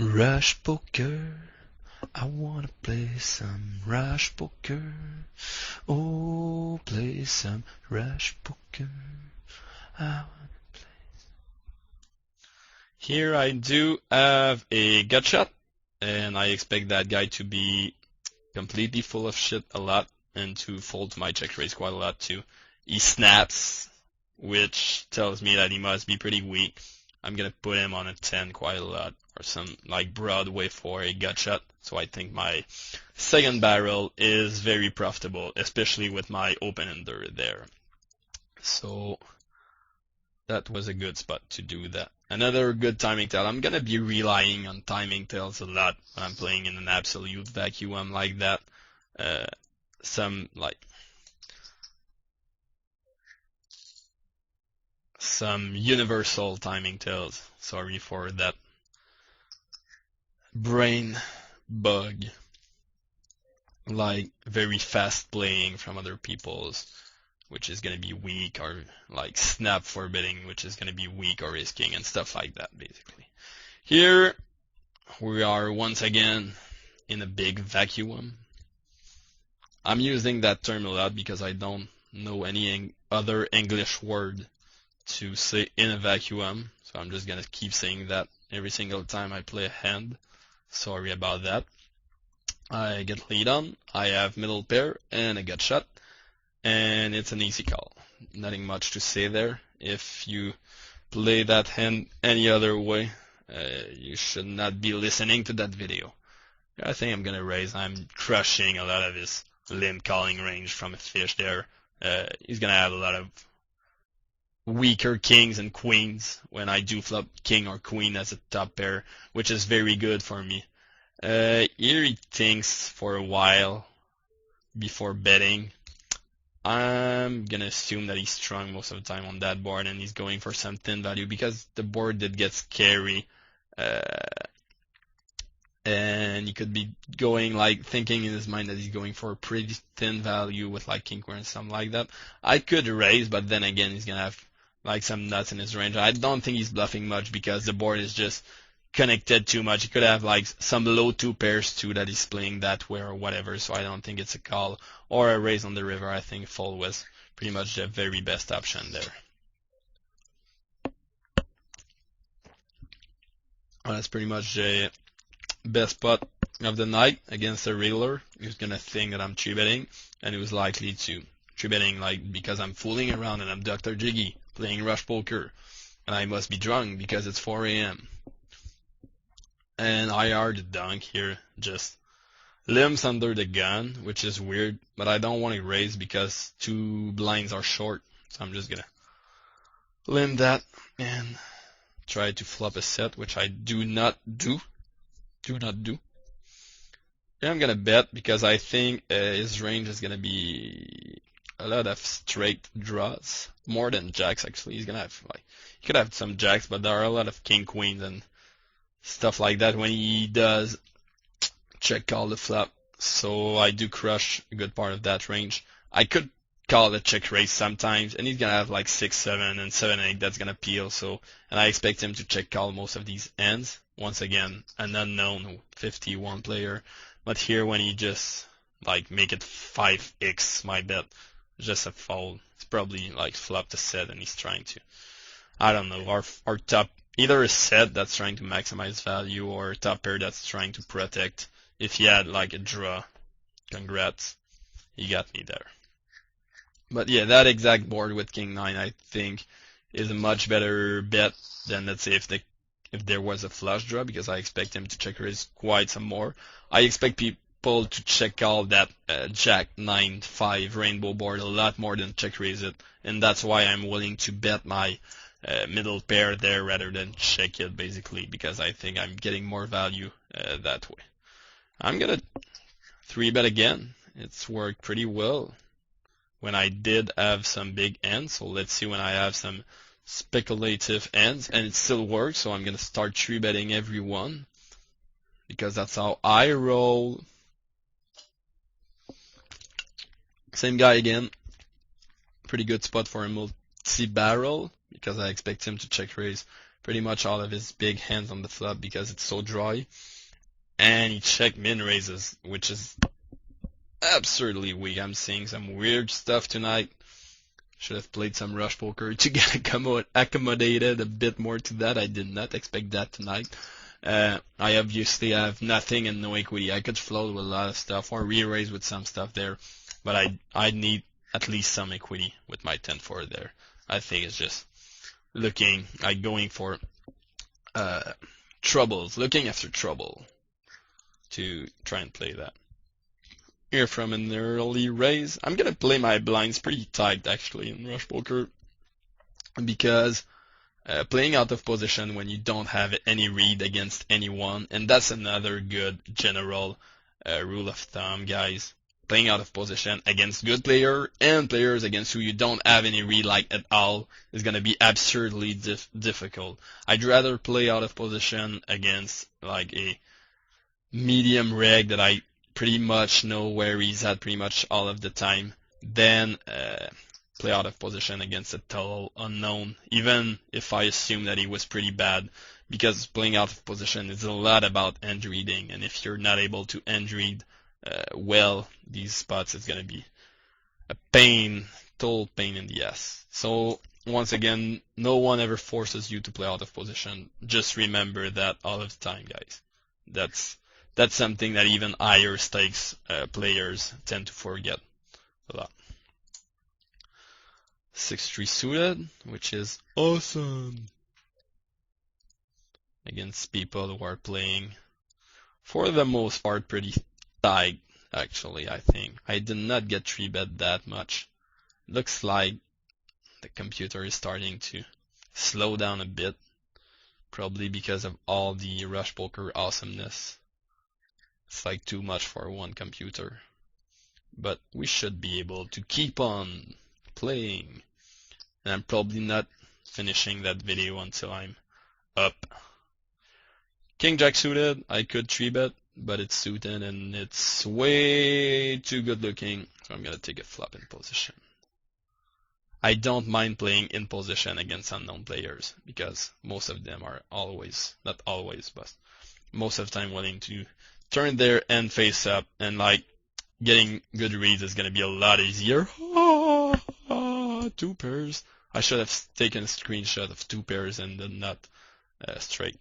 Rush poker, I wanna play some rush poker. Oh, play some rush poker. I wanna play. Here I do have a gut shot, and I expect that guy to be completely full of shit a lot and to fold to my check raise quite a lot too. He snaps, which tells me that he must be pretty weak. I'm gonna put him on a 10 quite a lot, or some like Broadway for a gut shot. So I think my second barrel is very profitable, especially with my open-ender there. So that was a good spot to do that. Another good timing tell. I'm gonna be relying on timing tells a lot when I'm playing in an absolute vacuum like that. Some universal timing tells. Sorry for that brain bug. Like very fast playing from other people's, which is gonna be weak, or like snap forbidding, which is gonna be weak or risking and stuff like that basically. Here we are once again in a big vacuum. I'm using that term a lot because I don't know any other English word to say in a vacuum, so I'm just gonna keep saying that every single time I play a hand. Sorry about that. I get lead on, I have middle pair and a gut shot, and it's an easy call. Nothing much to say there. If you play that hand any other way, you should not be listening to that video. I think I'm gonna raise. I'm crushing a lot of his limb calling range from a fish there. He's gonna have a lot of weaker kings and queens when I do flop king or queen as a top pair, which is very good for me. Here he thinks for a while before betting. I'm gonna assume that he's strong most of the time on that board and he's going for some thin value because the board did get scary. And he could be going like thinking in his mind that he's going for a pretty thin value with like king queen or something like that. I could raise, but then again he's gonna have like some nuts in his range. I don't think he's bluffing much because the board is just connected too much. He could have like some low two pairs too that he's playing that way or whatever, so I don't think it's a call or a raise on the river. I think fold was pretty much the very best option there. That's pretty much the best spot of the night against a regular who's gonna think that I'm 3-betting, and he was likely to 3-betting like because I'm fooling around and I'm DrGiggy playing rush poker, and I must be drunk because it's 4 a.m. And IR the dunk here, just limbs under the gun, which is weird, but I don't want to raise because 2 blinds are short, so I'm just gonna limb that and try to flop a set, which I do not do. Yeah, I'm gonna bet because I think his range is gonna be a lot of straight draws, more than jacks actually. He's gonna have like he could have some jacks, but there are a lot of king queens and stuff like that when he does check call the flop. So I do crush a good part of that range. I could call the check raise sometimes, and he's gonna have like 6-7 and 7-8 that's gonna peel. So, and I expect him to check call most of these ends. Once again, an unknown 51 player. But here when he just like make it 5x, my bet just a fold. It's probably like flop the set and he's trying to, I don't know, our top, either a set that's trying to maximize value or a top pair that's trying to protect. If he had like a draw, congrats, he got me there. But yeah, that exact board with king 9 I think is a much better bet than, let's say, if there was a flush draw, because I expect him to check raise quite some more. I expect people to check out that Jack 9-5 rainbow board a lot more than check raise it, and that's why I'm willing to bet my middle pair there rather than check it, basically, because I think I'm getting more value that way. I'm gonna 3-bet again. It's worked pretty well when I did have some big ends, so let's see when I have some speculative ends, and it still works, so I'm gonna start 3-betting everyone because that's how I roll. Same guy again. Pretty good spot for a multi-barrel because I expect him to check raise pretty much all of his big hands on the flop because it's so dry. And he check min raises, which is absurdly weak. I'm seeing some weird stuff tonight. Should have played some rush poker to get accommodated a bit more to that. I did not expect that tonight. I obviously have nothing and no equity. I could float with a lot of stuff or re-raise with some stuff there, but I need at least some equity with my 10-4 there. I think it's just looking like going for troubles, looking after trouble to try and play that. Here from an early raise. I'm gonna play my blinds pretty tight actually in rush poker because playing out of position when you don't have any read against anyone, and that's another good general rule of thumb, guys. Playing out of position against good player and players against who you don't have any read like at all is gonna be absurdly difficult. I'd rather play out of position against like a medium reg that I pretty much know where he's at pretty much all of the time, then play out of position against a total unknown, even if I assume that he was pretty bad, because playing out of position is a lot about end reading, and if you're not able to end read well these spots, it's going to be a total pain in the ass. So once again, no one ever forces you to play out of position. Just remember that all of the time, guys. That's something that even higher stakes players tend to forget a lot. 6-3 suited, which is awesome against people who are playing, for the most part, pretty tight, actually, I think. I did not get 3-bet that much. Looks like the computer is starting to slow down a bit, probably because of all the rush poker awesomeness. It's like too much for one computer. But we should be able to keep on playing. And I'm probably not finishing that video until I'm up. King Jack suited, I could 3-bet, but it's suited and it's way too good looking. So I'm gonna take a flop in position. I don't mind playing in position against unknown players because most of them are always, not always, but most of the time willing to turn their end face up, and like getting good reads is gonna be a lot easier. 2 pairs. I should have taken a screenshot of 2 pairs and then not straight.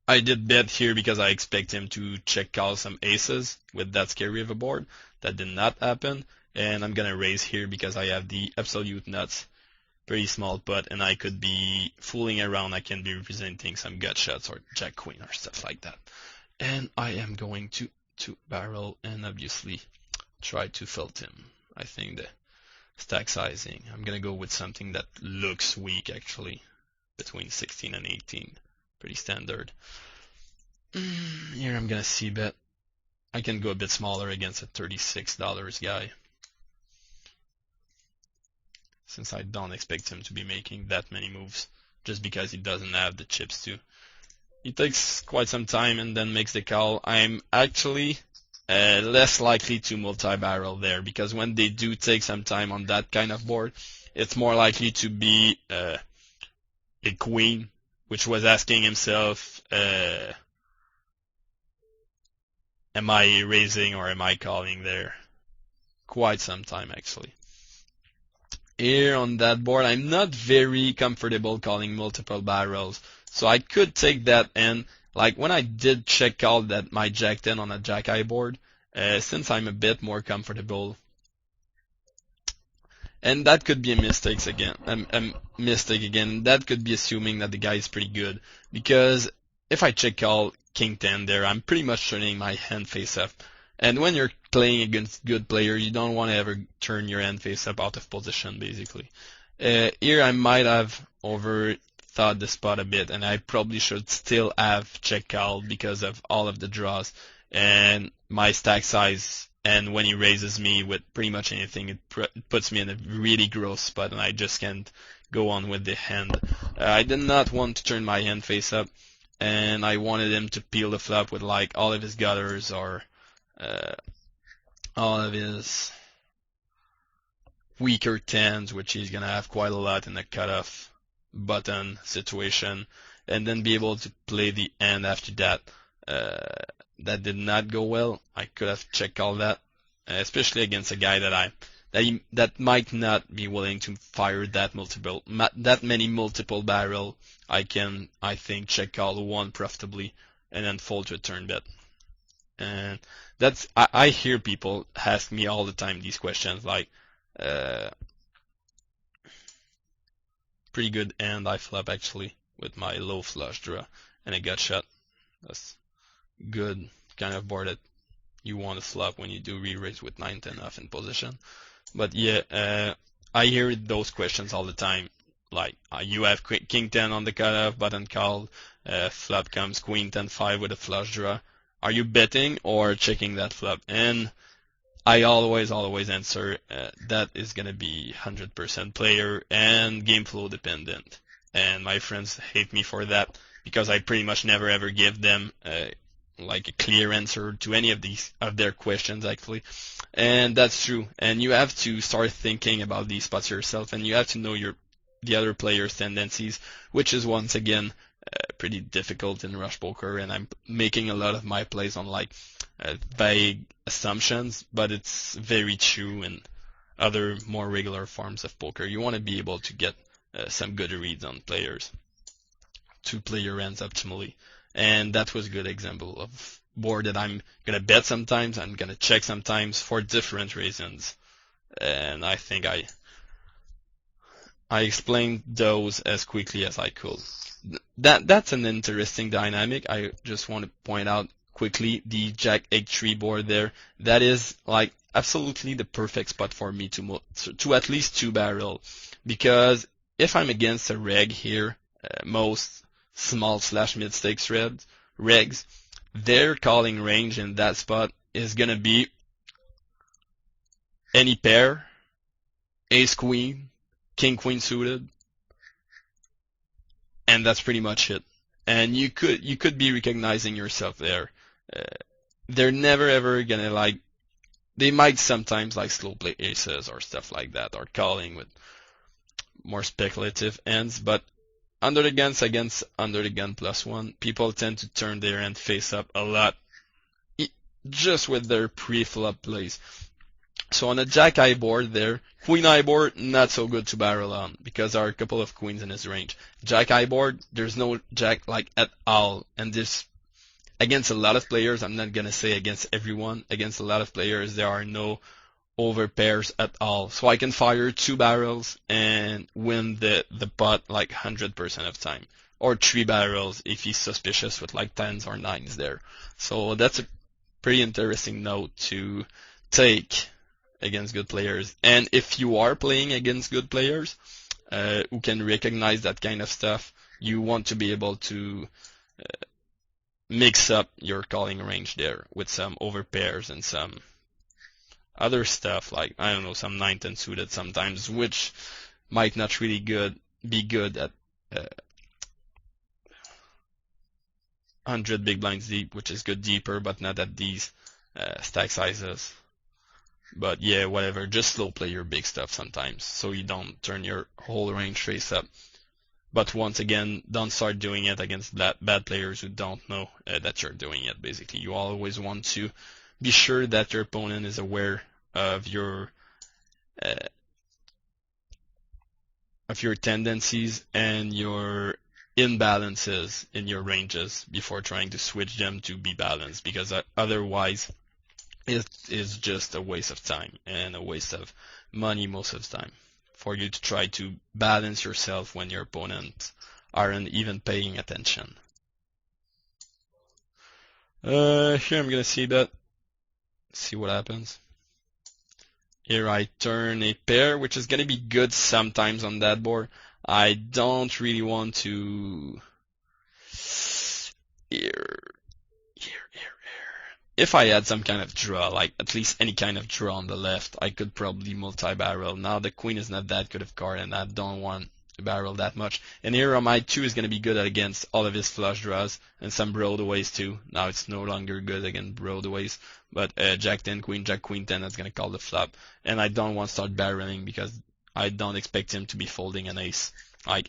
I did bet here because I expect him to check call some aces with that scary of a board. That did not happen, and I'm gonna raise here because I have the absolute nuts. Pretty small putt, and I could be fooling around. I can be representing some gut shots or jack queen or stuff like that. And I am going to barrel and obviously try to filt him. I think the stack sizing, I'm gonna go with something that looks weak actually, between 16 and 18. Pretty standard. Here I'm gonna c-bet. I can go a bit smaller against a $36 guy, since I don't expect him to be making that many moves, just because he doesn't have the chips to. He takes quite some time and then makes the call. I'm actually less likely to multi-barrel there, because when they do take some time on that kind of board, it's more likely to be a queen, which was asking himself, am I raising or am I calling there? Quite some time actually. Here on that board, I'm not very comfortable calling multiple barrels, so I could take that, and like when I did check call that my jack 10 on a jack high board, since I'm a bit more comfortable, and that could be a mistake again. That could be assuming that the guy is pretty good, because if I check call king 10 there, I'm pretty much turning my hand face up. And when you're playing against good player, you don't want to ever turn your hand face up out of position, basically. Here I might have overthought the spot a bit, and I probably should still have check call because of all of the draws and my stack size. And when he raises me with pretty much anything, it puts me in a really gross spot, and I just can't go on with the hand. I did not want to turn my hand face up, and I wanted him to peel the flop with like all of his gutters or all of his weaker tens, which he's gonna have quite a lot in the cutoff. button situation, and then be able to play the end after that. That did not go well. I could have checked all that, especially against a guy that might not be willing to fire that many multiple barrel. I think, check call one profitably and then fold to a turn bet. And I hear people ask me all the time these questions, like, pretty good end I flop actually with my low flush draw and a gut shot. That's good kind of board that you want to flop when you do re-raise with 9-10 off in position. But yeah, I hear those questions all the time. Like, you have king 10 on the cutoff, button called, flop comes queen 10-5 with a flush draw. Are you betting or checking that flop? And I always answer that is gonna be 100% player and game flow dependent. And my friends hate me for that because I pretty much never ever give them like a clear answer to any of their questions actually. And that's true. And you have to start thinking about these spots yourself, and you have to know the other players' tendencies, which is once again pretty difficult in rush poker. And I'm making a lot of my plays on like vague assumptions, but it's very true in other more regular forms of poker. You want to be able to get some good reads on players to play your hands optimally. And that was a good example of board that I'm gonna bet sometimes, I'm gonna check sometimes for different reasons. And I think I explained those as quickly as I could. That's an interesting dynamic. I just want to point out quickly the Jack 8-3 board there. That is like absolutely the perfect spot for me to at least two barrel, because if I'm against a reg here, most small / mid stakes regs, their calling range in that spot is gonna be any pair, ace queen, king queen suited, and that's pretty much it. And you could be recognizing yourself there. They're never ever gonna they might sometimes slow play aces or stuff like that, or calling with more speculative ends, but under the guns against under the gun +1, people tend to turn their hand face up a lot just with their pre-flop plays. So on a jack high board there, queen high board, not so good to barrel on because there are a couple of queens in his range. Jack high board, there's no jack at all. And this, against a lot of players, I'm not gonna say against everyone, against a lot of players, there are no over pairs at all. So I can fire two barrels and win the pot 100% of time. Or three barrels if he's suspicious with 10s or 9s there. So that's a pretty interesting note to take against good players. And if you are playing against good players who can recognize that kind of stuff, you want to be able to mix up your calling range there with some over pairs and some other stuff I don't know, some 9-10 suited sometimes, which might not really be good at 100 big blinds deep, which is good deeper, but not at these stack sizes. But yeah, whatever, just slow play your big stuff sometimes, so you don't turn your whole range face up. But once again, don't start doing it against bad players who don't know that you're doing it, basically. You always want to be sure that your opponent is aware of your tendencies and your imbalances in your ranges before trying to switch them to be balanced, because otherwise it is just a waste of time and a waste of money most of the time for you to try to balance yourself when your opponents aren't even paying attention. Here I'm gonna see that. See what happens. Here I turn a pair, which is gonna be good sometimes on that board. I don't really want to. Here. If I had some kind of draw, at least any kind of draw on the left, I could probably multi-barrel. Now the queen is not that good of card, and I don't want to barrel that much. And here on my 2 is going to be good against all of his flush draws and some broadaways too. Now it's no longer good against broadaways, but Jack 10 Queen, Jack Queen 10, that's going to call the flop. And I don't want to start barreling because I don't expect him to be folding an ace,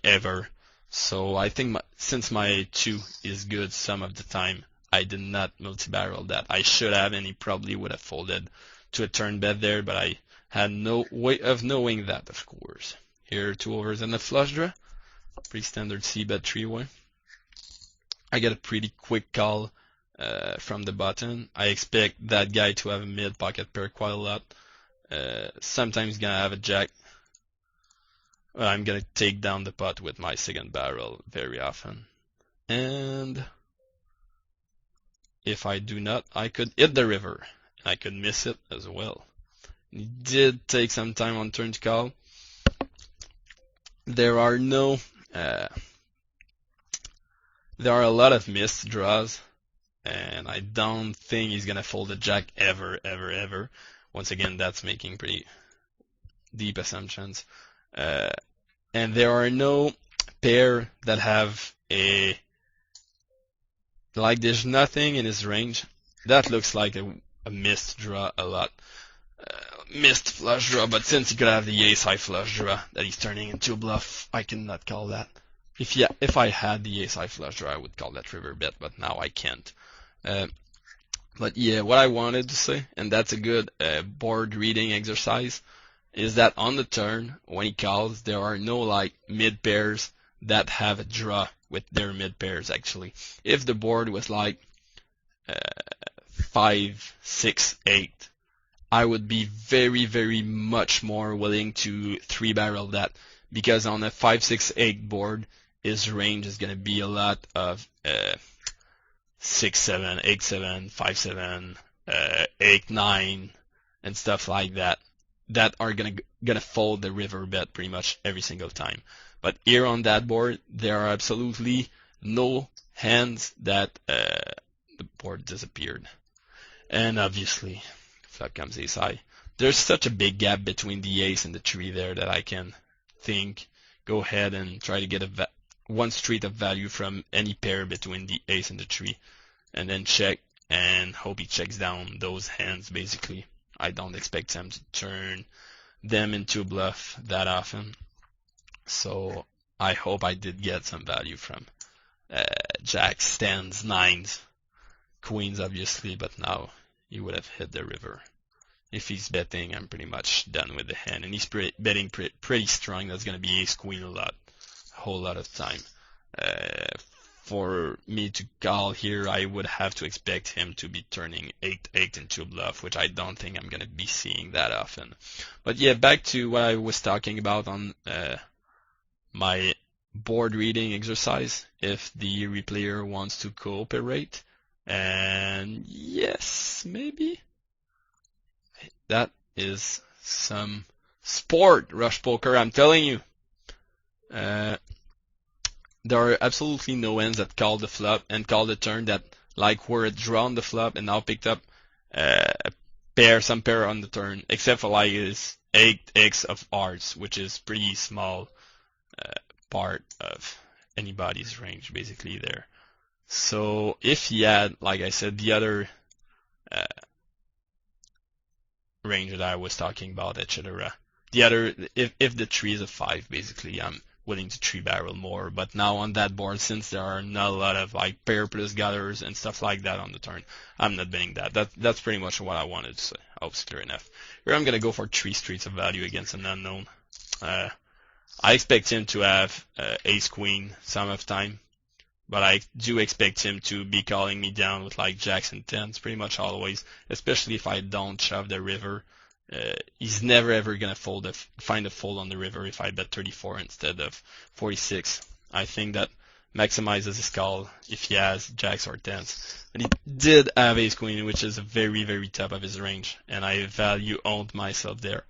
ever. So I think since my 2 is good some of the time, I did not multi-barrel that. I should have, and he probably would have folded to a turn bet there, but I had no way of knowing that, of course. Here, 2 overs and a flush draw. Pretty standard C-bet 3-way. I get a pretty quick call from the button. I expect that guy to have a mid-pocket pair quite a lot. Sometimes he's gonna have a jack. I'm gonna take down the pot with my second barrel very often. And if I do not, I could hit the river. I could miss it as well. He did take some time on turn to call. There are a lot of missed draws, and I don't think he's gonna fold a jack ever, ever, ever. Once again, that's making pretty deep assumptions. And there are no pair that have there's nothing in his range. That looks like a missed draw a lot. Missed flush draw, but since he could have the ace high flush draw that he's turning into a bluff, I cannot call that. If I had the ace high flush draw, I would call that river bet, but now I can't. But yeah, what I wanted to say, and that's a good board reading exercise, is that on the turn, when he calls, there are no like mid pairs that have a draw with their mid pairs actually. If the board was like 5, 6, 8, I would be very, very much more willing to 3-barrel that, because on a 5, 6, 8 board, his range is going to be a lot of 6, 7, 8, 7, 5, 7, 8, 9, and stuff like that are gonna fold the river bet pretty much every single time. But here on that board, there are absolutely no hands that the board disappeared. And obviously, flop comes ace high. There's such a big gap between the ace and the 3 there that I can go ahead and try to get one street of value from any pair between the ace and the 3, and then check and hope he checks down those hands basically. I don't expect him to turn them into a bluff that often. So I hope I did get some value from jacks, 10s, 9s, queens obviously, but now he would have hit the river. If he's betting, I'm pretty much done with the hand, and he's betting pretty strong. That's going to be ace queen a whole lot of time. For me to call here, I would have to expect him to be turning 8-8 into a bluff, which I don't think I'm going to be seeing that often. But yeah, back to what I was talking about on my board reading exercise, if the replayer wants to cooperate. And yes, maybe. That is some sport, Rush Poker, I'm telling you. There are absolutely no hands that call the flop and call the turn that like were drawn the flop and now picked up some pair on the turn, except for like his 8x of hearts, which is pretty small part of anybody's range basically there. So if he had, like I said, the other range that I was talking about, etc. The other, if the 3 is a 5, basically, I'm willing to 3-barrel more. But now on that board, since there are not a lot of like pair plus gutters and stuff like that on the turn, I'm not betting that. That's pretty much what I wanted to say. I hope it's clear enough. Here I'm gonna go for 3 streets of value against an unknown. I expect him to have ace queen some of time, but I do expect him to be calling me down with like jacks and 10s pretty much always, especially if I don't shove the river. He's never ever gonna find a fold on the river if I bet 34 instead of 46. I think that maximizes his call if he has jacks or 10s. And he did have ace queen, which is a very, very top of his range, and I owned myself there.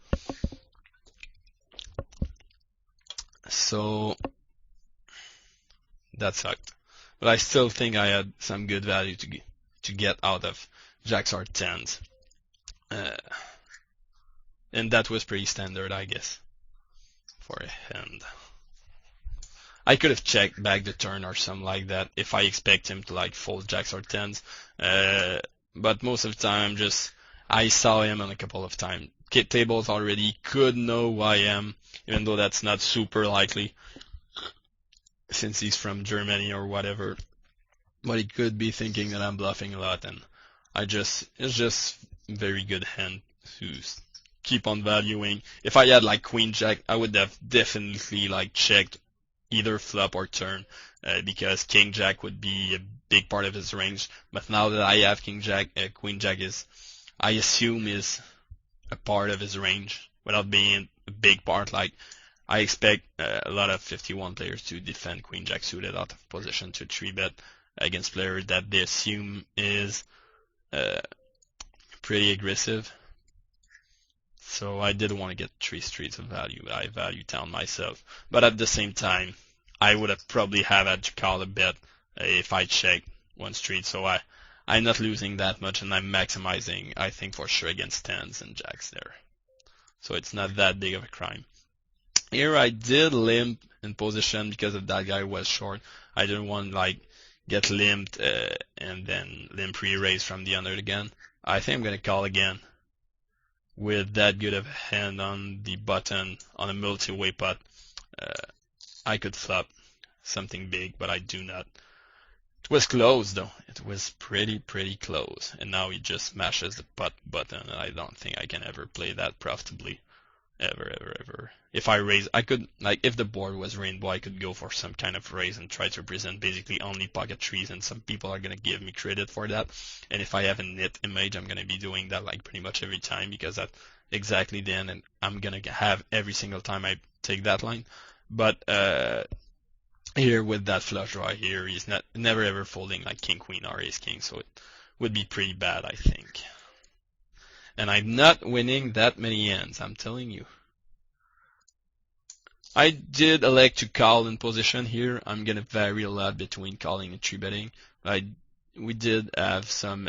So that sucked. But I still think I had some good value to get out of jacks or 10s. And that was pretty standard, I guess, for a hand. I could have checked back the turn or something like that if I expect him to like fold jacks or 10s. But most of the time, I saw him on a couple of times. Tables already could know who I am, even though that's not super likely. since he's from Germany or whatever. But he could be thinking that I'm bluffing a lot, and it's just very good hand to keep on valuing. If I had like Queen Jack, I would have definitely like checked either flop or turn, because King Jack would be a big part of his range. But now that I have King Jack, Queen Jack I assume is a part of his range without being a big part. Like I expect a lot of 51 players to defend Queen Jack suited out of position to 3-bet against players that they assume is pretty aggressive. So I did want to get 3 streets of value. I value town myself, but at the same time, I would have probably had to call a bet if I checked 1 street. So I'm not losing that much, and I'm maximizing, I think, for sure against tens and jacks there. So it's not that big of a crime. Here I did limp in position because of that guy was short. I didn't want like get limped and then limp re-raise from the under again. I think I'm gonna call again with that good of a hand on the button on a multi-way pot. I could flop something big, but I do not. It was close though. It was pretty close. And now he just smashes the pot button, and I don't think I can ever play that profitably. Ever. If I raise, I could, like, if the board was rainbow, I could go for some kind of raise and try to present basically only pocket trees, and some people are going to give me credit for that. And if I have a knit image, I'm going to be doing that like pretty much every time, because that's exactly the end, and I'm going to have every single time I take that line. But here with that flush draw here, he's never ever folding like king queen or ace king, so it would be pretty bad, I think. And I'm not winning that many hands, I'm telling you. I did elect to call in position here. I'm gonna vary a lot between calling and 3-betting. We did have some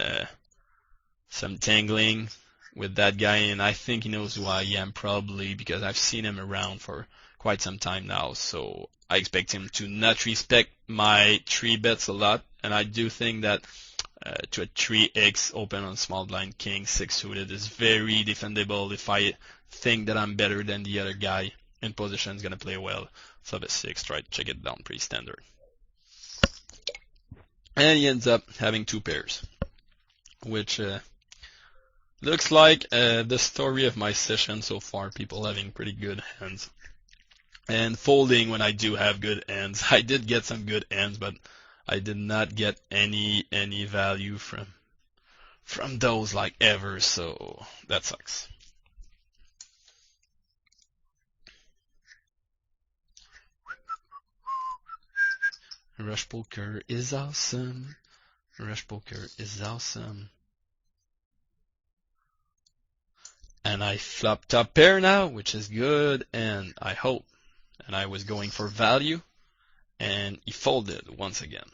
tangling with that guy, and I think he knows who I am probably, because I've seen him around for quite some time now. So I expect him to not respect my 3-bets a lot, and I do think that to a 3x open on small blind king 6 suited is very defendable. If I think that I'm better than the other guy in position, is going to play well. Flop a 6, try to check it down pretty standard. And he ends up having 2 pairs, which looks like the story of my session so far, people having pretty good hands. And folding when I do have good hands. I did get some good hands, but I did not get any value from those like ever, so that sucks. Rush poker is awesome. Rush poker is awesome. And I flop top pair now, which is good, and I hope. And I was going for value, and he folded once again.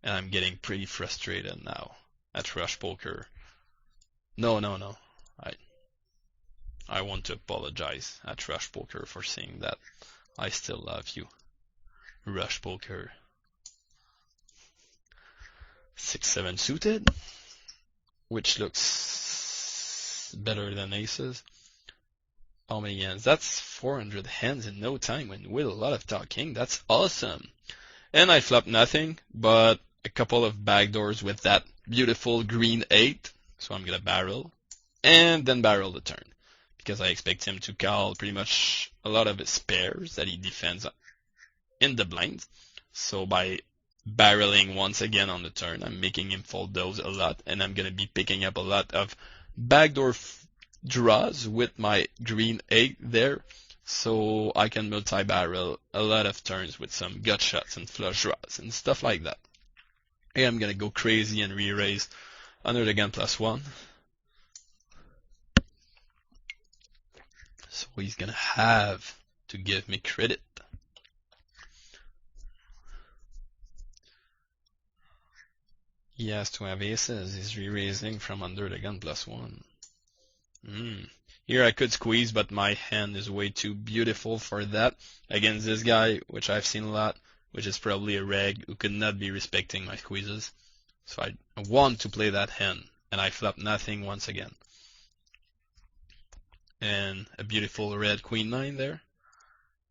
And I'm getting pretty frustrated now at Rush Poker. No. I want to apologize at Rush Poker for saying that. I still love you. Rush Poker. 6-7 suited, which looks better than aces. How many hands? That's 400 hands in no time, and with a lot of talking. That's awesome. And I flop nothing, but a couple of backdoors with that beautiful green 8. So I'm going to barrel, and then barrel the turn, because I expect him to call pretty much a lot of his pairs that he defends in the blinds. So by barreling once again on the turn, I'm making him fold those a lot, and I'm going to be picking up a lot of backdoor draws with my green 8 there. So I can multi-barrel a lot of turns with some gut shots and flush draws and stuff like that. And I'm going to go crazy and re-raise under the gun +1. So he's going to have to give me credit. He has to have aces. He's re-raising from under the gun +1. Here I could squeeze, but my hand is way too beautiful for that against this guy, which I've seen a lot, which is probably a reg who could not be respecting my squeezes. So I want to play that hand, and I flop nothing once again. And a beautiful red queen 9 there.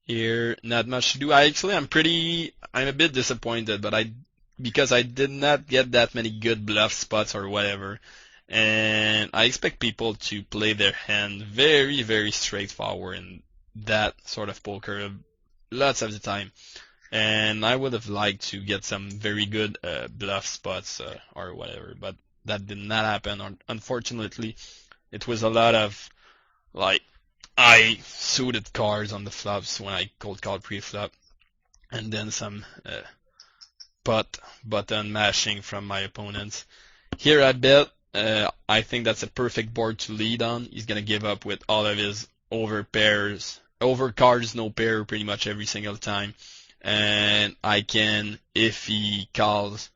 Here, not much to do. I'm a bit disappointed, but because I did not get that many good bluff spots or whatever. And I expect people to play their hand very, very straightforward in that sort of poker lots of the time. And I would have liked to get some very good bluff spots or whatever, but that did not happen. Unfortunately, it was a lot of like I suited cards on the flops when I cold called pre-flop, and then some button mashing from my opponents. Here I bet. I think that's a perfect board to lead on. He's gonna give up with all of his over pairs, over cards, no pair, pretty much every single time. And I can, if he calls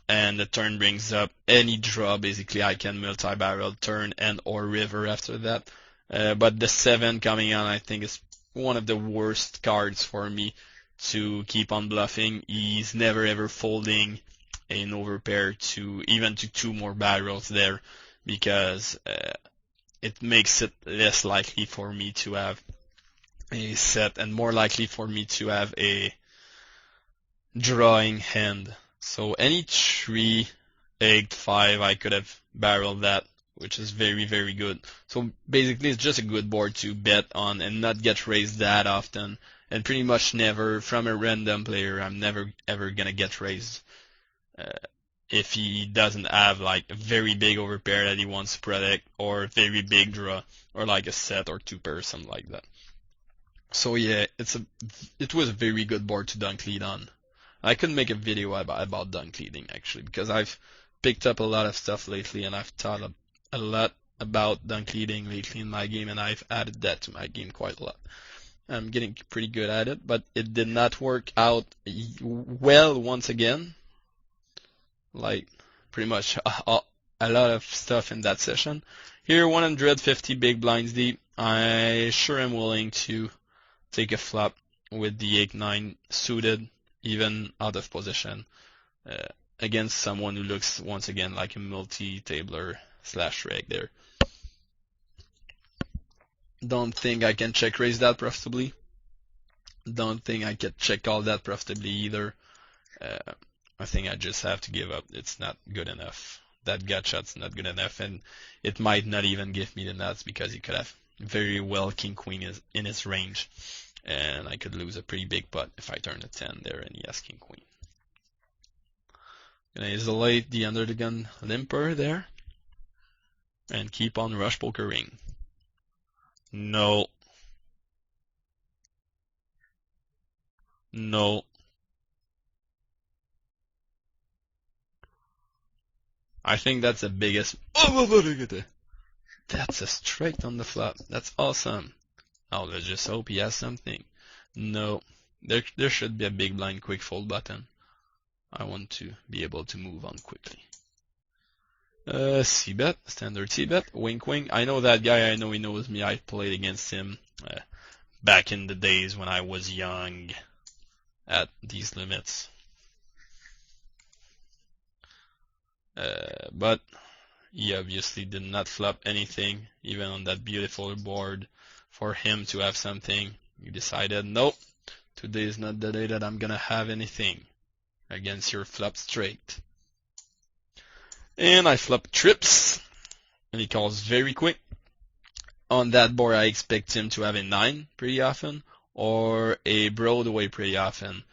and the turn brings up any draw, basically I can multi-barrel turn and or river after that. But the 7 coming on, I think, is one of the worst cards for me to keep on bluffing. He's never ever folding an overpair to even to 2 more barrels there, because it makes it less likely for me to have a set and more likely for me to have a drawing hand. So any 3, 8, 5, I could have barreled that, which is very, very good. So basically it's just a good board to bet on and not get raised that often. And pretty much never, from a random player, I'm never ever gonna get raised if he doesn't have like a very big overpair that he wants to protect, or a very big draw, or like a set or 2 pair, something like that. So yeah, it was a very good board to dunk lead on. I could make a video about dunk leading actually, because I've picked up a lot of stuff lately and I've thought a lot about dunk leading lately in my game, and I've added that to my game quite a lot. I'm getting pretty good at it, but it did not work out well once again. Like pretty much a lot of stuff in that session. Here 150 big blinds deep. I sure am willing to take a flop with the 8-9 suited, even out of position, against someone who looks once again like a multi-tabler / reg there. Don't think I can check raise that profitably. Don't think I can check call that profitably either. I think I just have to give up. It's not good enough. That gut shot's not good enough, and it might not even give me the nuts, because he could have very well king queen in his range, and I could lose a pretty big pot if I turn a 10 there and he has king queen. Gonna isolate the under the gun limper there and keep on rush pokering. No. No. I think that's the biggest. Oh, look at that. That's a straight on the flop. That's awesome. Oh, let's just hope he has something. No. There should be a big blind quick fold button. I want to be able to move on quickly. C-bet, standard C-bet, wink wink. I know that guy, I know he knows me. I played against him back in the days when I was young at these limits. But he obviously did not flop anything, even on that beautiful board. For him to have something, he decided, nope, today is not the day that I'm gonna have anything against your flop straight. And I flop trips, and he calls very quick. On that board, I expect him to have a 9 pretty often, or a Broadway pretty often.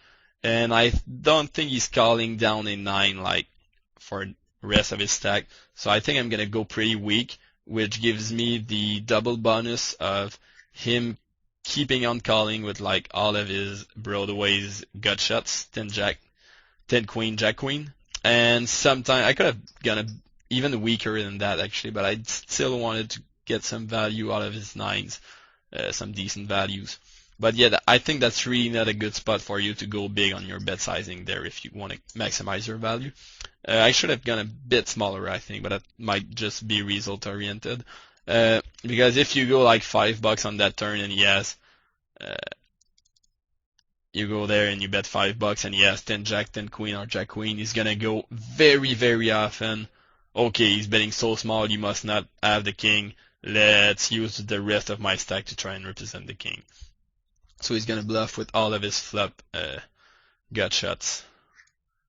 And I don't think he's calling down a 9 like for the rest of his stack. So I think I'm gonna go pretty weak, which gives me the double bonus of him keeping on calling with like all of his Broadway's gut shots, 10 jack, 10 queen, jack queen. And sometimes I could have gone even weaker than that actually, but I still wanted to get some value out of his 9s, some decent values. But yeah, I think that's really not a good spot for you to go big on your bet sizing there if you want to maximize your value. I should have gone a bit smaller, I think, but that might just be result oriented. Because if you go like $5 on that turn and he has, you go there and you bet $5 and he has 10 jack, 10 queen or jack queen, he's gonna go very, very often. Okay, he's betting so small, you must not have the king. Let's use the rest of my stack to try and represent the king. So he's gonna bluff with all of his flop gut shots.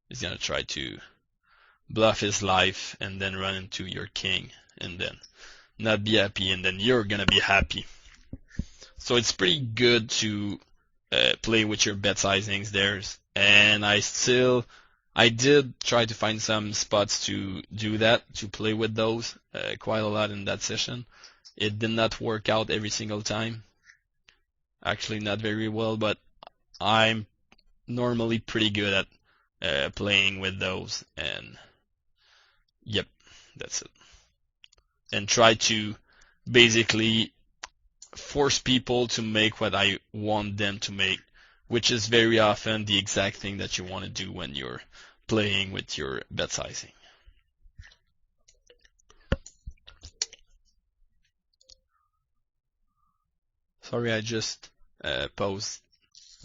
He's gonna try to bluff his life and then run into your king and then not be happy, and then you're gonna be happy. So it's pretty good to play with your bet sizings there. And I did try to find some spots to do that, to play with those quite a lot in that session. It did not work out every single time. Actually, not very well, but I'm normally pretty good at playing with those. And yep, that's it. And try to basically force people to make what I want them to make, which is very often the exact thing that you want to do when you're playing with your bet sizing. Sorry, I just paused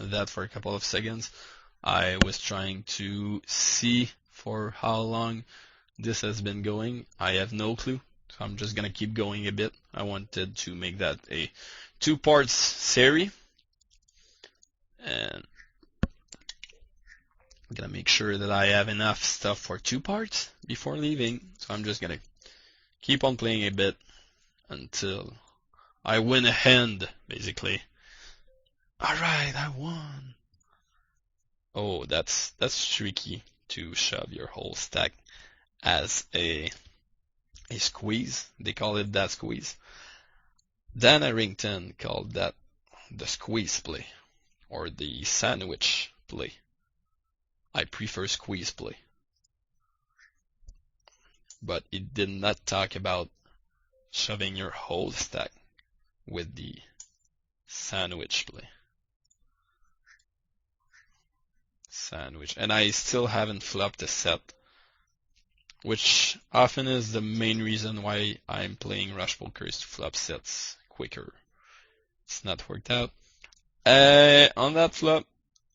that for a couple of seconds. I was trying to see for how long this has been going. I have no clue, so I'm just gonna keep going a bit. I wanted to make that a 2-part series, and I'm gonna make sure that I have enough stuff for 2 parts before leaving. So I'm just gonna keep on playing a bit until I win a hand, basically. Alright, I won. Oh, that's tricky to shove your whole stack as a squeeze. They call it that squeeze. Dan Harrington called that the squeeze play or the sandwich play. I prefer squeeze play. But it did not talk about shoving your whole stack with the sandwich play. Sandwich. And I still haven't flopped a set, which often is the main reason why I'm playing rush poker, is to flop sets quicker. It's not worked out. On that flop,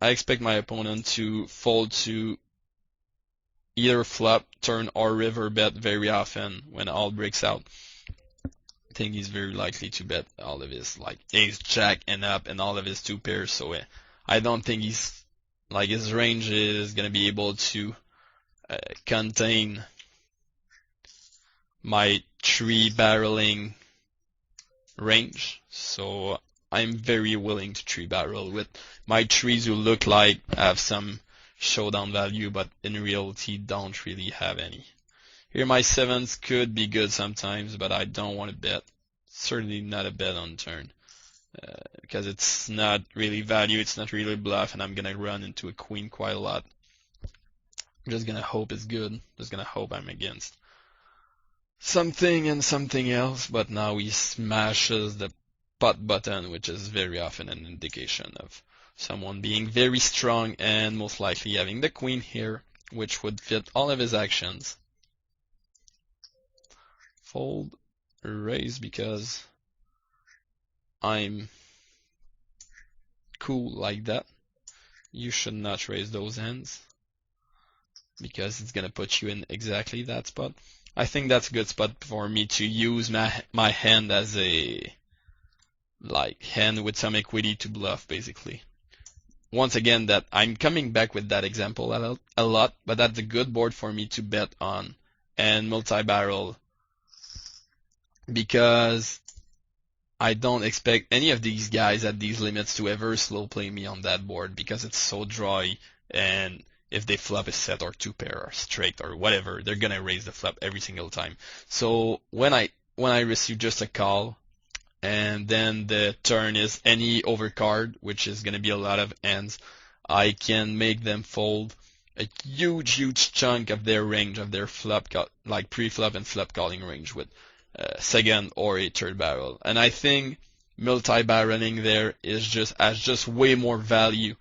I expect my opponent to fold to either flop, turn, or river bet very often when all breaks out. I think he's very likely to bet all of his like ace, jack, and up, and all of his 2 pairs. So I don't think his range is gonna be able to contain my 3-barreling range. So I'm very willing to 3-barrel with my 3s who look like have some showdown value, but in reality don't really have any. Here my 7s could be good sometimes, but I don't want to bet. Certainly not a bet on turn. Because it's not really value, it's not really bluff, and I'm gonna run into a queen quite a lot. I'm just gonna hope it's good. Just gonna hope I'm against something and something else, but now he smashes the pot button, which is very often an indication of someone being very strong and most likely having the queen here, which would fit all of his actions. Fold, raise because I'm cool like that. You should not raise those hands because it's gonna put you in exactly that spot. I think that's a good spot for me to use my hand as a hand with some equity to bluff, basically. Once again, that I'm coming back with that example a lot, but that's a good board for me to bet on and multi-barrel, because I don't expect any of these guys at these limits to ever slow play me on that board because it's so dry, and if they flop a set or 2 pair or straight or whatever, they're gonna raise the flop every single time. So when I receive just a call, and then the turn is any overcard, which is gonna be a lot of hands, I can make them fold a huge chunk of their range, of their flop, like pre-flop and flop calling range with second or a 3rd barrel. And I think multi-barreling there has just way more value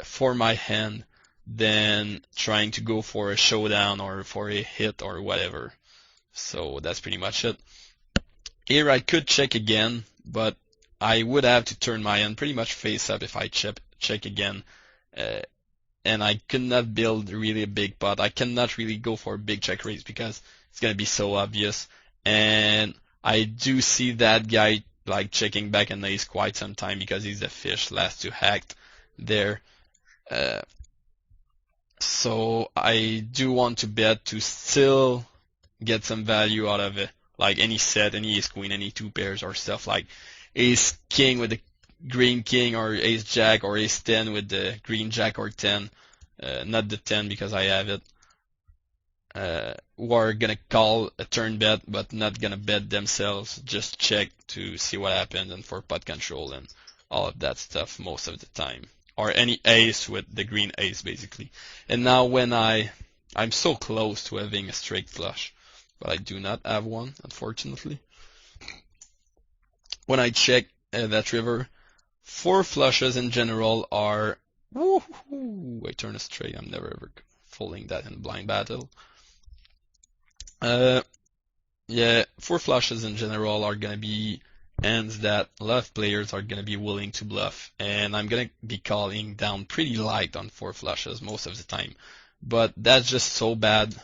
for my hand than trying to go for a showdown or for a hit or whatever. So that's pretty much it. Here I could check again, but I would have to turn my hand pretty much face up if I check again. And I could not build really a big pot. I cannot really go for a big check raise because it's going to be so obvious. And I do see that guy like checking back an ace quite some time because he's the fish last to act there. So I do want to bet to still get some value out of it, like any set, any ace queen, any two pairs or stuff like ace king with the green king or ace jack or ace 10 with the green jack or 10, not the 10 because I have it. Who are gonna call a turn bet but not gonna bet themselves, just check to see what happens and for pot control and all of that stuff most of the time. Or any ace with the green ace basically. And now when I'm so close to having a straight flush, but I do not have one, unfortunately. When I check that river, 4 flushes in general are, woohoo, I turn a straight, I'm never ever folding that in blind battle. Yeah, 4 flushes in general are gonna be hands that a lot of players are gonna be willing to bluff, and I'm gonna be calling down pretty light on 4 flushes most of the time. But that's just so bad.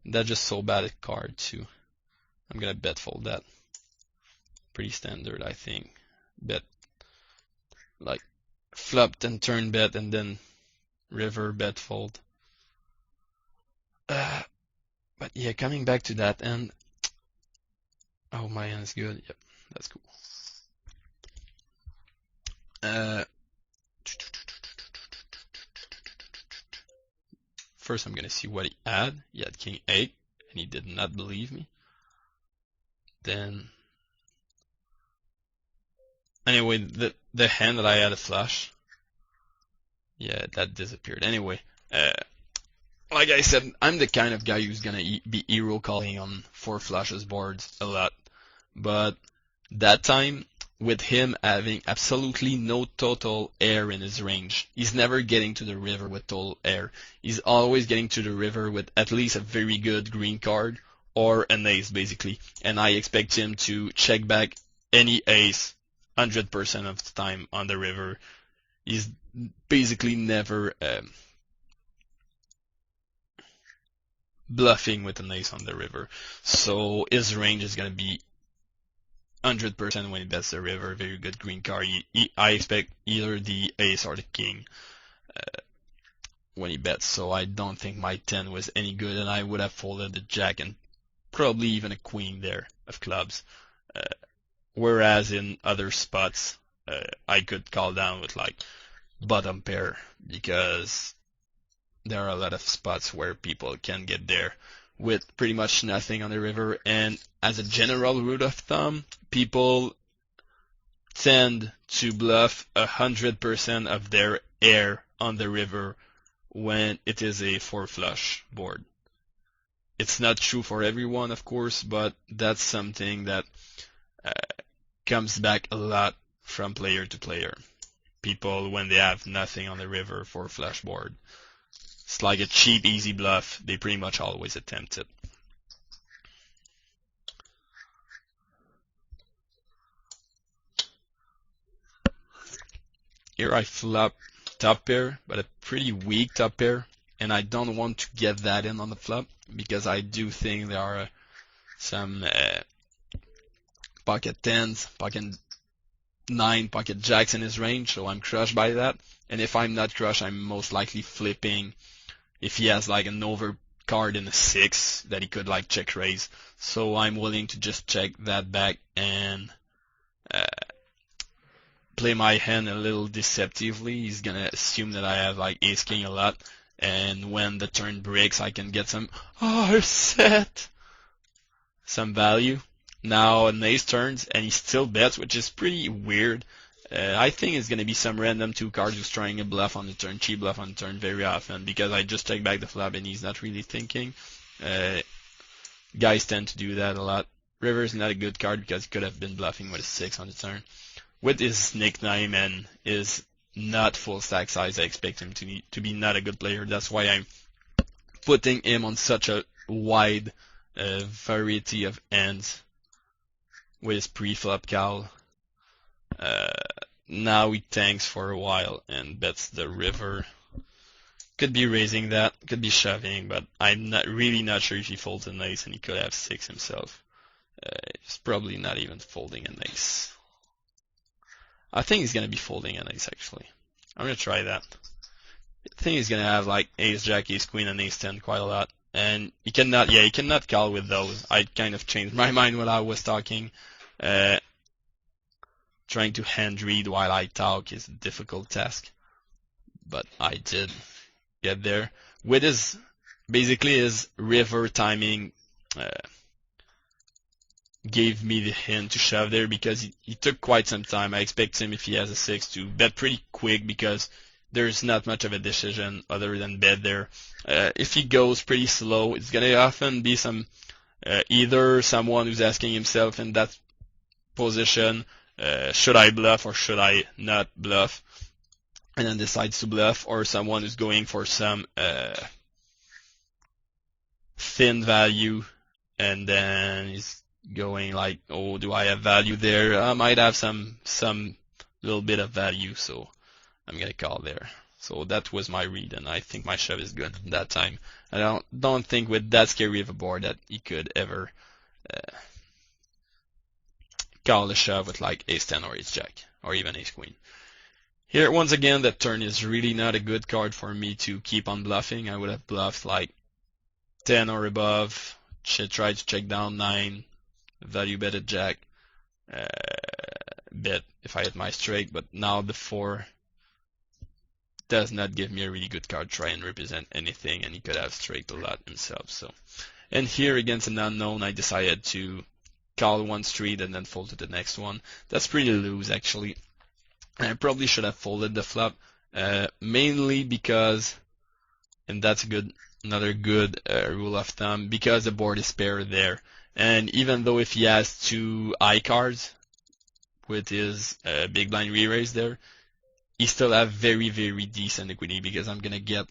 That's just so bad a card too. I'm gonna bet fold that. Pretty standard, I think. Bet like flopped and turn bet and then river bet fold. But yeah, coming back to that end. Oh, my hand is good. Yep, that's cool. First, I'm gonna see what he had. He had king 8, and he did not believe me. Then, anyway, the hand that I had a flush, yeah, that disappeared. Anyway, like I said, I'm the kind of guy who's gonna be hero calling on 4 flushes boards a lot. But that time, with him having absolutely no total air in his range, he's never getting to the river with total air. He's always getting to the river with at least a very good green card or an ace, basically. And I expect him to check back any ace 100% of the time on the river. He's basically never bluffing with an ace on the river. So his range is going to be 100% when he bets the river. Very good green card. I expect either the ace or the king when he bets. So I don't think my 10 was any good, and I would have folded the jack and probably even a queen there of clubs. Whereas in other spots, I could call down with like bottom pair because there are a lot of spots where people can get there with pretty much nothing on the river. And as a general rule of thumb, people tend to bluff 100% of their air on the river when it is a 4 flush board. It's not true for everyone, of course, but that's something that comes back a lot from player to player. People, when they have nothing on the river 4 flush board, it's like a cheap, easy bluff. They pretty much always attempt it. Here I flop top pair, but a pretty weak top pair, and I don't want to get that in on the flop because I do think there are some pocket 10s, pocket 9, pocket jacks in his range, so I'm crushed by that. And if I'm not crushed, I'm most likely flipping if he has like an over card in a 6 that he could like check raise. So I'm willing to just check that back and play my hand a little deceptively. He's gonna assume that I have like ace king a lot, and when the turn breaks, I can get some set, some value. Now an ace turns and he still bets, which is pretty weird. I think it's going to be some random 2 cards who's trying a bluff on the turn, cheap bluff on the turn very often, because I just take back the flop and he's not really thinking. Guys tend to do that a lot. River is not a good card because he could have been bluffing with a 6 on the turn. With his nickname and his not full stack size, I expect him to be not a good player. That's why I'm putting him on such a wide variety of hands with his pre-flop call. Now he tanks for a while and bets the river. Could be raising that, could be shoving, but I'm not really not sure if he folds an ace and he could have 6 himself. He's probably not even folding an ace. I think he's gonna be folding an ace actually. I'm gonna try that. I think he's gonna have like ace jack, ace queen, and ace 10 quite a lot. And he cannot call with those. I kind of changed my mind while I was talking. Trying to hand read while I talk is a difficult task, but I did get there. With basically his river timing gave me the hint to shove there because he took quite some time. I expect him, if he has a 6, to bet pretty quick because there's not much of a decision other than bet there. If he goes pretty slow, it's gonna often be either someone who's asking himself in that position, should I bluff or should I not bluff, and then decides to bluff, or someone who's going for some thin value and then he's going like, oh, do I have value there? I might have some little bit of value, so I'm gonna call there. So that was my read, and I think my shove is good that time. I don't think with that scary of a board that he could ever call a shove with like ace 10 or ace jack or even ace queen. Here, once again, that turn is really not a good card for me to keep on bluffing. I would have bluffed like 10 or above, try to check down 9, value bet at jack, bet if I hit my straight, but now the 4 does not give me a really good card, try and represent anything, and he could have straight a lot himself. So, and here against an unknown, I decided to call one street and then fold to the next one. That's pretty loose actually. I probably should have folded the flop, mainly because, and that's another good rule of thumb, because the board is paired there. And even though if he has 2 high cards with his big blind re-raise there, he still have very, very decent equity because I'm gonna get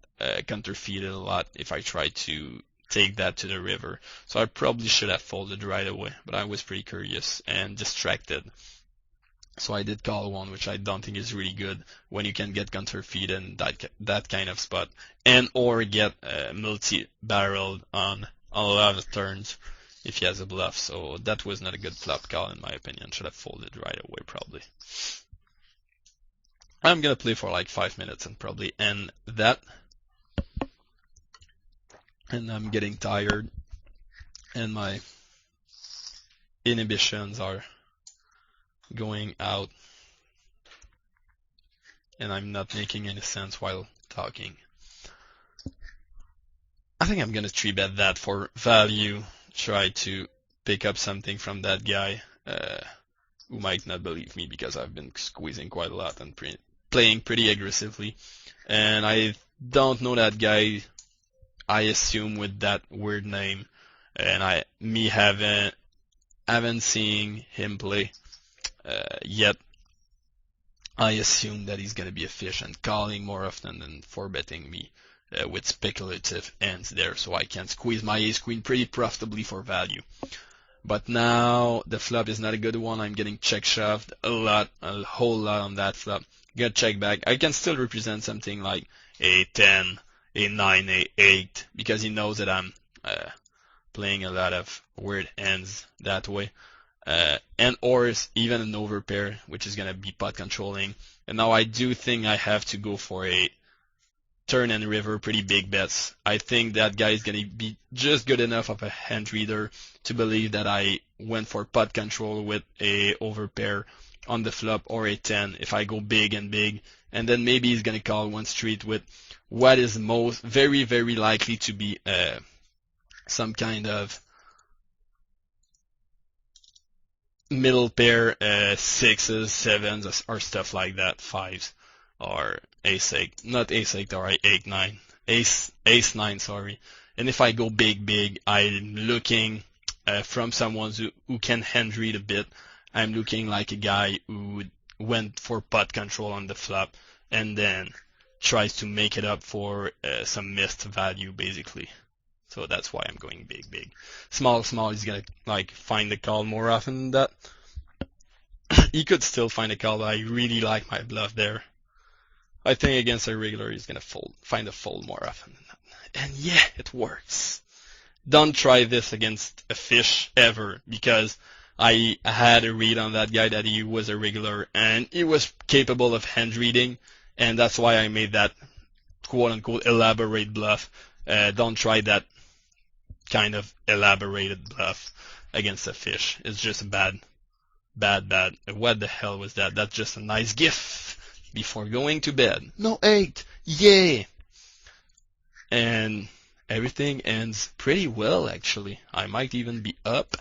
counterfeited a lot if I try to take that to the river. So I probably should have folded right away, but I was pretty curious and distracted. So I did call one, which I don't think is really good when you can get counterfeited in that kind of spot, and or get multi-barreled on a lot of turns if he has a bluff. So that was not a good flop call in my opinion. Should have folded right away probably. I'm gonna play for like 5 minutes and probably end that. And I'm getting tired, and my inhibitions are going out, and I'm not making any sense while talking. I think I'm gonna 3-bet that for value, try to pick up something from that guy who might not believe me because I've been squeezing quite a lot and playing pretty aggressively, and I don't know that guy. I assume with that weird name, and haven't seen him play yet. I assume that he's gonna be a fish and calling more often than 4-betting me with speculative ends there, so I can squeeze my ace queen pretty profitably for value. But now the flop is not a good one. I'm getting check shoved a whole lot on that flop. Get check back. I can still represent something like a 10. A 9, a 8, because he knows that I'm playing a lot of weird hands that way. And or even an overpair, which is going to be pot controlling. And now I do think I have to go for a turn and river, pretty big bets. I think that guy is going to be just good enough of a hand reader to believe that I went for pot control with a overpair on the flop or a 10 if I go big and big. And then maybe he's going to call one street with what is very, very likely to be some kind of middle pair, 6s, 7s, or stuff like that, 5s, or ace 8, not ace 8 or ace 9, ace 9, sorry. And if I go big, I'm looking from someone who can hand read a bit. I'm looking like a guy who went for pot control on the flop and then tries to make it up for some missed value, basically. So that's why I'm going big. Small, he's gonna like find the call more often than that. He could still find a call, but I really like my bluff there. I think against a regular, he's gonna find a fold more often than that. And yeah, it works. don't try this against a fish ever, because I had a read on that guy that he was a regular and he was capable of hand reading, and that's why I made that quote unquote elaborate bluff. Don't try that kind of elaborated bluff against a fish. It's just bad. What the hell was that? That's just a nice gift before going to bed. No 8. Yay! And everything ends pretty well, actually. I might even be up.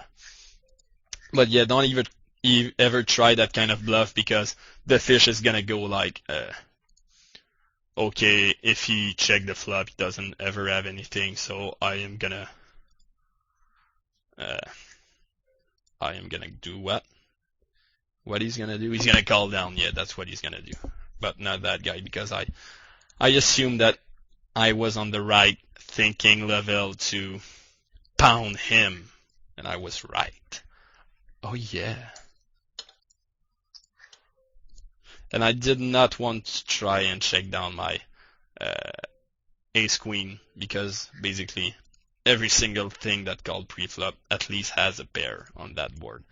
But yeah, don't even ever try that kind of bluff, because the fish is gonna go like, okay, if he check the flop, he doesn't ever have anything, so I am gonna do what? What he's gonna do? He's gonna call down. Yeah, that's what he's gonna do. But not that guy, because I assumed that I was on the right thinking level to pound him, and I was right. Oh yeah. And I did not want to try and check down my ace queen, because basically every single thing that called preflop at least has a pair on that board.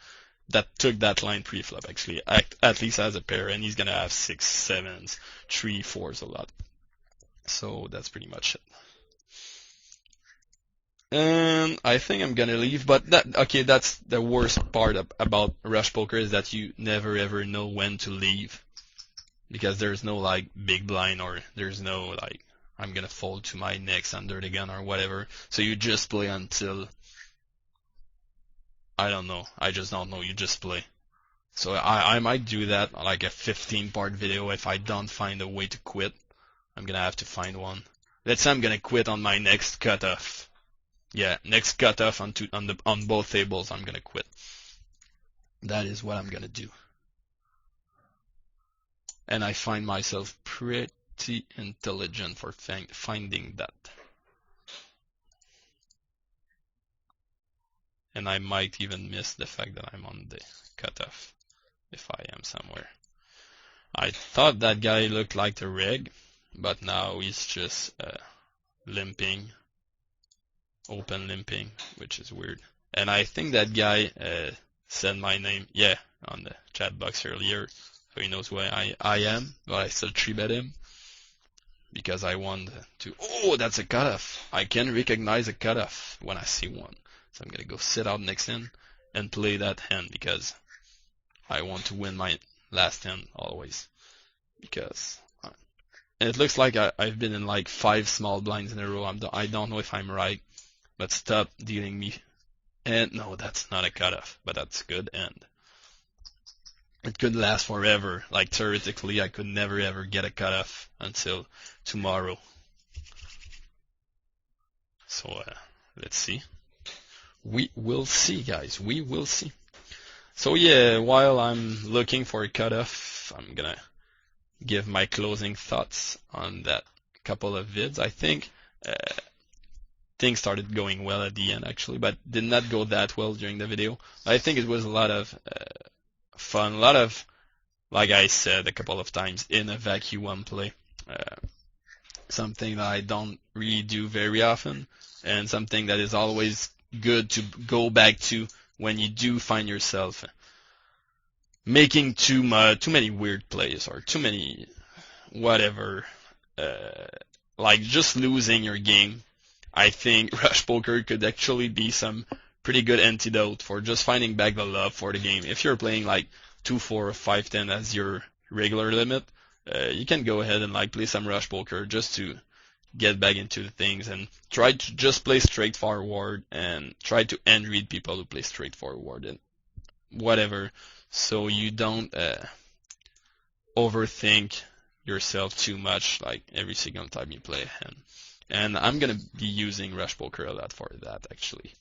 That took that line preflop actually at least has a pair, and he's gonna have 6, 7s, 3, 4s a lot. So that's pretty much it. And I think I'm gonna leave, but that's the worst part about rush poker, is that you never ever know when to leave, because there's no like big blind, or there's no like I'm gonna fold to my next under the gun or whatever. So you just play until, I don't know. I just don't know. You just play. So I might do that, like a 15-part video, if I don't find a way to quit. I'm gonna have to find one. Let's say I'm gonna quit on my next cutoff. Yeah, next cutoff on both tables, I'm gonna quit. That is what I'm gonna do. And I find myself pretty intelligent for finding that. And I might even miss the fact that I'm on the cutoff, if I am somewhere. I thought that guy looked like the reg, but now he's just limping, open limping, which is weird. And I think that guy said my name, yeah, on the chat box earlier, so he knows where I am, but I still 3-bet him, because I want to, oh, that's a cutoff. I can recognize a cutoff when I see one. So I'm gonna go sit out next hand and play that hand, because I want to win my last hand always. Because and it looks like I've been in like 5 small blinds in a row. I don't know if I'm right, but stop dealing me. And no, that's not a cutoff, but that's good. And it could last forever. Like theoretically, I could never ever get a cutoff until tomorrow. So let's see. We will see, guys. We will see. So yeah, while I'm looking for a cutoff, I'm gonna give my closing thoughts on that couple of vids. I think things started going well at the end, actually, but did not go that well during the video. I think it was a lot of fun, a lot of, like I said a couple of times, in a vacuum play. Something that I don't really do very often, and something that is always good to go back to when you do find yourself making too many weird plays, or too many whatever, like just losing your game. I think rush poker could actually be some pretty good antidote for just finding back the love for the game. If you're playing like 2-4 or 5-10 as your regular limit, you can go ahead and like play some rush poker just to get back into the things, and try to just play straightforward, and try to end read people who play straightforward and whatever, so you don't overthink yourself too much, like every single time you play a hand. And I'm gonna be using rush poker a lot for that, actually.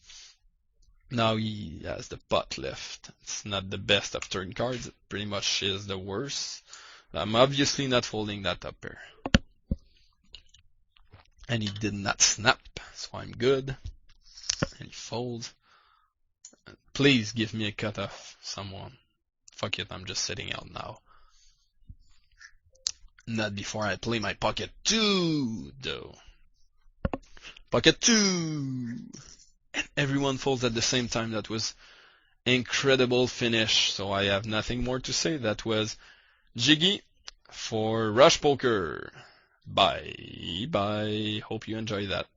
Now he has the pot left. It's not the best of turn cards. It pretty much is the worst. I'm obviously not folding that up pair. And he did not snap, so I'm good. And he folds. Please give me a cutoff, someone. Fuck it, I'm just sitting out now. Not before I play my pocket 2, though. Pocket 2! everyone folds at the same time. That was incredible finish. So I have nothing more to say. That was Jiggy for Rush Poker. Bye. Hope you enjoyed that.